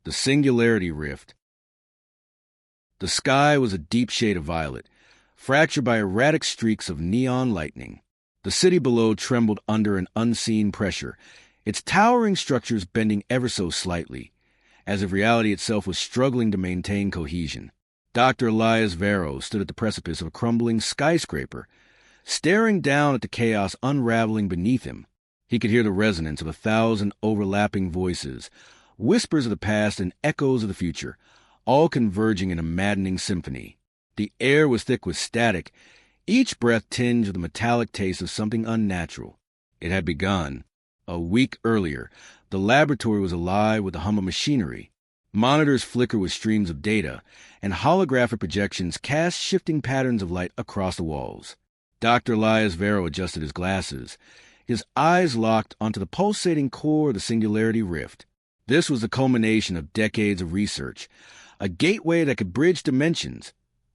The Singularity Rift. The sky was a deep shade of violet, fractured by erratic streaks of neon lightning. The city below trembled under an unseen pressure, its towering structures bending ever so slightly, as if reality itself was struggling to maintain cohesion. Dr. Elias Varro stood at the precipice of a crumbling skyscraper, staring down at the chaos unraveling beneath him. He could hear the resonance of 1,000 overlapping voices, whispers of the past and echoes of the future, all converging in a maddening symphony. The air was thick with static, each breath tinged with the metallic taste of something unnatural. It had begun. A week earlier, the laboratory was alive with the hum of machinery. Monitors flickered with streams of data, and holographic projections cast shifting patterns of light across the walls. Dr. Elias Varro adjusted his glasses, his eyes locked onto the pulsating core of the Singularity Rift. This was the culmination of decades of research, a gateway that could bridge dimensions,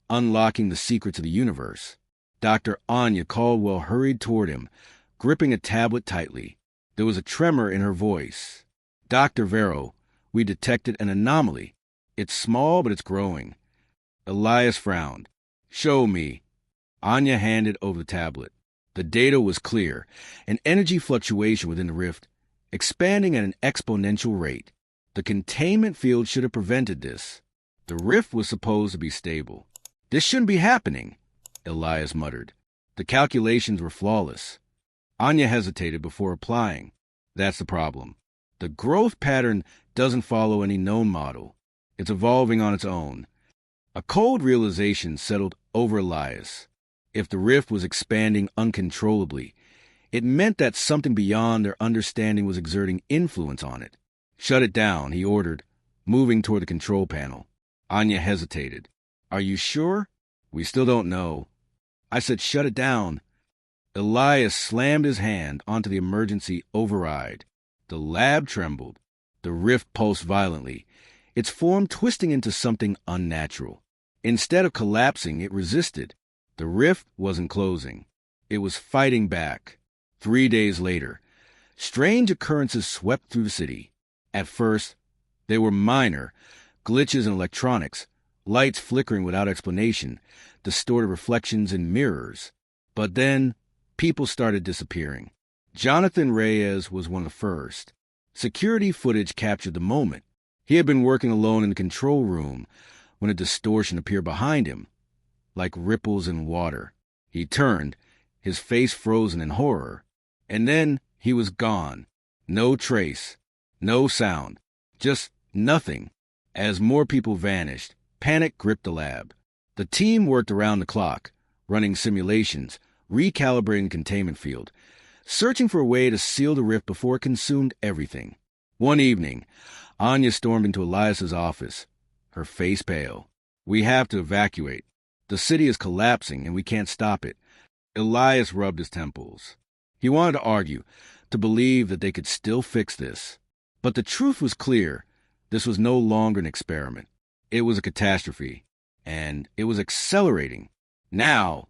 unlocking the secrets of the universe. Dr. Anya Caldwell hurried toward him, gripping a tablet tightly. There was a tremor in her voice. "Dr. Varro, we detected an anomaly. It's small, but it's growing." Elias frowned. "Show me." Anya handed over the tablet. The data was clear, an energy fluctuation within the rift, expanding at an exponential rate. The containment field should have prevented this. The rift was supposed to be stable. "This shouldn't be happening," Elias muttered. The calculations were flawless. Anya hesitated before replying. "That's the problem. The growth pattern doesn't follow any known model. It's evolving on its own." A cold realization settled over Elias. If the rift was expanding uncontrollably, it meant that something beyond their understanding was exerting influence on it. "Shut it down," he ordered, moving toward the control panel. Anya hesitated. "Are you sure?" "We still don't know." "I said shut it down." Elias slammed his hand onto the emergency override. The lab trembled. The rift pulsed violently, its form twisting into something unnatural. Instead of collapsing, it resisted. The rift wasn't closing. It was fighting back. 3 days later, strange occurrences swept through the city. At first, they were minor, glitches in electronics, lights flickering without explanation, distorted reflections in mirrors. But then, people started disappearing. Jonathan Reyes was one of the first. Security footage captured the moment. He had been working alone in the control room when a distortion appeared behind him, like ripples in water. He turned, his face frozen in horror. And then he was gone. No trace, no sound, just nothing. As more people vanished, panic gripped the lab. The team worked around the clock, running simulations, recalibrating the containment field, searching for a way to seal the rift before it consumed everything. One evening, Anya stormed into Elias's office, her face pale. "We have to evacuate. The city is collapsing, and we can't stop it." Elias rubbed his temples. He wanted to argue, to believe that they could still fix this. But the truth was clear. This was no longer an experiment. It was a catastrophe, and it was accelerating. Now,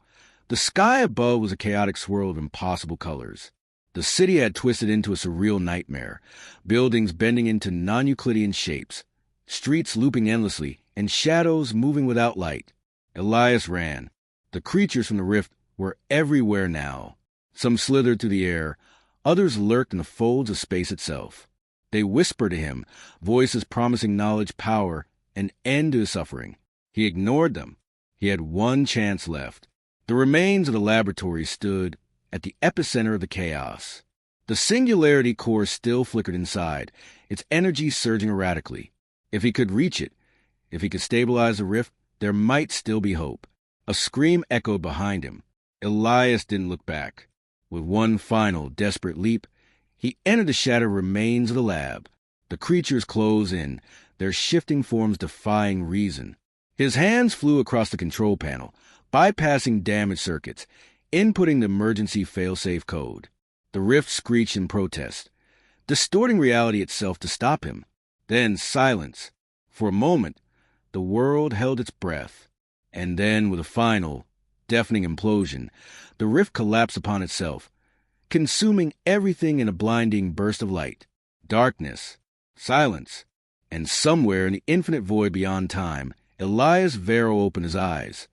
the sky above was a chaotic swirl of impossible colors. The city had twisted into a surreal nightmare, buildings bending into non-Euclidean shapes, streets looping endlessly, and shadows moving without light. Elias ran. The creatures from the rift were everywhere now. Some slithered through the air, others lurked in the folds of space itself. They whispered to him, voices promising knowledge, power, an end to his suffering. He ignored them. He had one chance left. The remains of the laboratory stood at the epicenter of the chaos. The Singularity core still flickered inside, its energy surging erratically. If he could reach it, if he could stabilize the rift, there might still be hope. A scream echoed behind him. Elias didn't look back. With one final, desperate leap, he entered the shattered remains of the lab. The creatures closed in, their shifting forms defying reason. His hands flew across the control panel, bypassing damaged circuits, inputting the emergency failsafe code. The rift screeched in protest, distorting reality itself to stop him. Then silence. For a moment, the world held its breath. And then, with a final, deafening implosion, the rift collapsed upon itself, consuming everything in a blinding burst of light. Darkness. Silence. And somewhere in the infinite void beyond time, Elias Varro opened his eyes.